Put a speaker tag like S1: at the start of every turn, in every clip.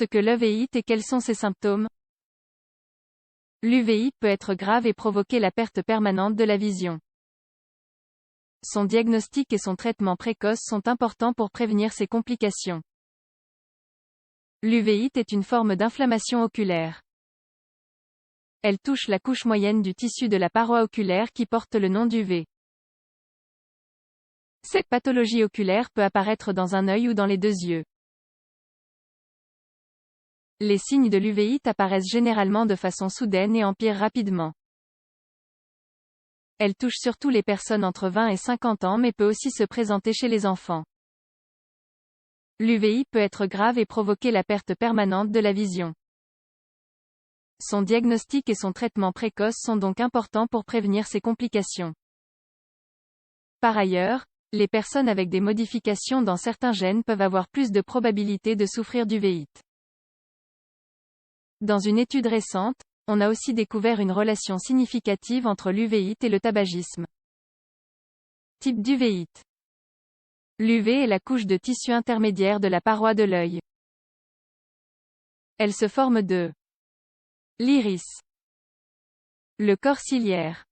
S1: ce que l'uveit et quels sont ses symptômes. L'uveit peut être grave et provoquer la perte permanente de la vision. Son diagnostic et son traitement précoce sont importants pour prévenir ses complications. L'uveit est une forme d'inflammation oculaire. Elle touche la couche moyenne du tissu de la paroi oculaire qui porte le nom d'UV. Cette pathologie oculaire peut apparaître dans un œil ou dans les deux yeux. Les signes de l'uveit apparaissent généralement de façon soudaine et empirent rapidement. Elle touche surtout les personnes entre 20 et 50 ans mais peut aussi se présenter chez les enfants. L'uveit peut être grave et provoquer la perte permanente de la vision. Son diagnostic et son traitement précoce sont donc importants pour prévenir ces complications. Par ailleurs, les personnes avec des modifications dans certains gènes peuvent avoir plus de probabilité de souffrir d'uveit. Dans une étude récente, on a aussi découvert une relation significative entre l'uveit et le tabagisme. Type d'uveit. L'UV est la couche de tissu intermédiaire de la paroi de l'œil. Elle se forme de l'iris, le corps ciliaire,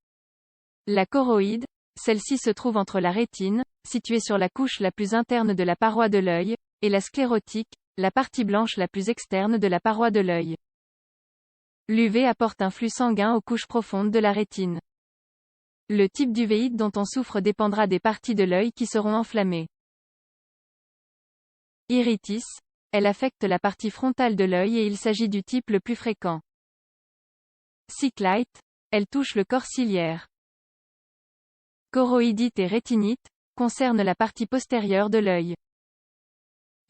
S1: la choroïde, celle-ci se trouve entre la rétine, située sur la couche la plus interne de la paroi de l'œil, et la sclérotique, la partie blanche la plus externe de la paroi de l'œil. L'UV apporte un flux sanguin aux couches profondes de la rétine. Le type d'uveit dont on souffre dépendra des parties de l'œil qui seront enflammées. Iritis, elle affecte la partie frontale de l'œil et il s'agit du type le plus fréquent. Cyclite, elle touche le corps ciliaire. Choroïdite et rétinite, concernent la partie postérieure de l'œil.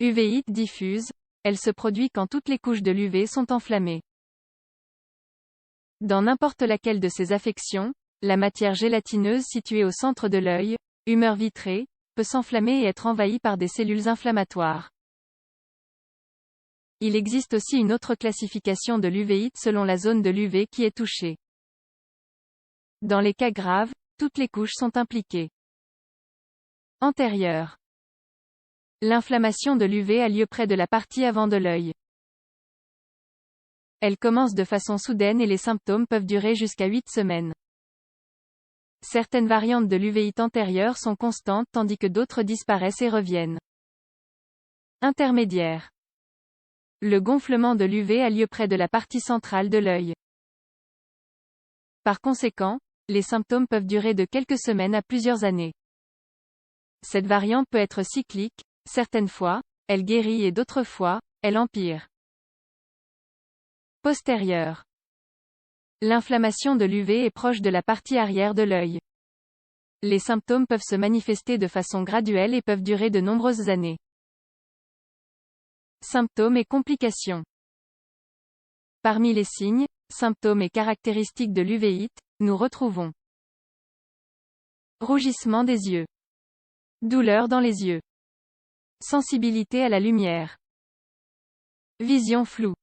S1: Uvéite diffuse, elle se produit quand toutes les couches de l'UV sont enflammées. Dans n'importe laquelle de ces affections, la matière gélatineuse située au centre de l'œil, humeur vitrée, peut s'enflammer et être envahie par des cellules inflammatoires. Il existe aussi une autre classification de l'uvéite selon la zone de l'UV qui est touchée. Dans les cas graves, toutes les couches sont impliquées. Antérieure. L'inflammation de l'UV a lieu près de la partie avant de l'œil. Elle commence de façon soudaine et les symptômes peuvent durer jusqu'à 8 semaines. Certaines variantes de l'uvéite antérieure sont constantes tandis que d'autres disparaissent et reviennent. Intermédiaire. Le gonflement de l'UV a lieu près de la partie centrale de l'œil. Par conséquent, les symptômes peuvent durer de quelques semaines à plusieurs années. Cette variante peut être cyclique, certaines fois, elle guérit et d'autres fois, elle empire. Postérieure. L'inflammation de l'UV est proche de la partie arrière de l'œil. Les symptômes peuvent se manifester de façon graduelle et peuvent durer de nombreuses années. Symptômes et complications. Parmi les signes, symptômes et caractéristiques de l'uvéite, nous retrouvons rougissement des yeux, douleur dans les yeux, sensibilité à la lumière, vision floue,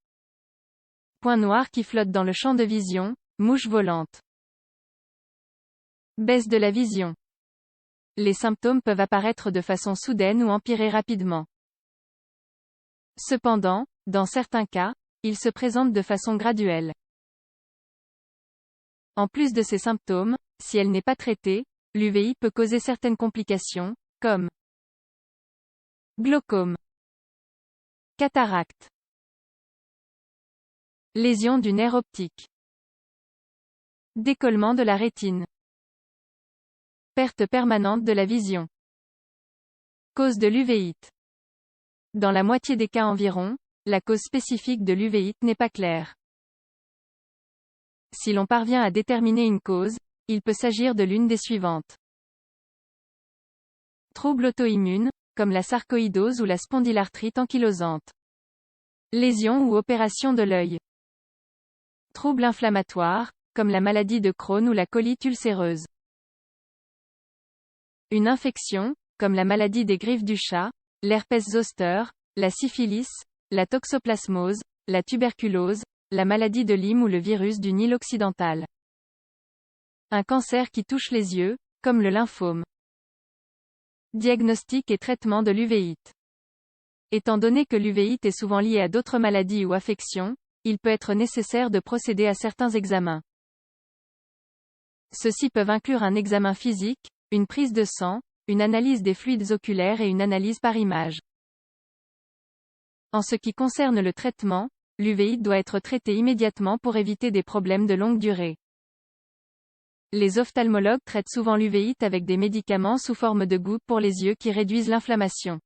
S1: point noir qui flotte dans le champ de vision, mouche volante, baisse de la vision. Les symptômes peuvent apparaître de façon soudaine ou empirer rapidement. Cependant, dans certains cas, ils se présentent de façon graduelle. En plus de ces symptômes, si elle n'est pas traitée, l'UVI peut causer certaines complications, comme glaucome, cataracte, lésion du nerf optique, décollement de la rétine, perte permanente de la vision. Cause de l'uvéite. Dans la moitié des cas environ, la cause spécifique de l'uvéite n'est pas claire. Si l'on parvient à déterminer une cause, il peut s'agir de l'une des suivantes. Troubles auto-immunes, comme la sarcoïdose ou la spondylarthrite ankylosante. Lésions ou opération de l'œil. Troubles inflammatoires, comme la maladie de Crohn ou la colite ulcéreuse. Une infection, comme la maladie des griffes du chat, l'herpès zoster, la syphilis, la toxoplasmose, la tuberculose, la maladie de Lyme ou le virus du Nil occidental. Un cancer qui touche les yeux, comme le lymphome. Diagnostic et traitement de l'uvéite. Étant donné que l'uvéite est souvent liée à d'autres maladies ou affections, il peut être nécessaire de procéder à certains examens. Ceux-ci peuvent inclure un examen physique, une prise de sang, une analyse des fluides oculaires et une analyse par image. En ce qui concerne le traitement, l'uvéite doit être traitée immédiatement pour éviter des problèmes de longue durée. Les ophtalmologues traitent souvent l'uvéite avec des médicaments sous forme de gouttes pour les yeux qui réduisent l'inflammation.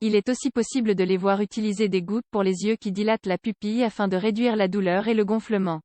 S1: Il est aussi possible de les voir utiliser des gouttes pour les yeux qui dilatent la pupille afin de réduire la douleur et le gonflement.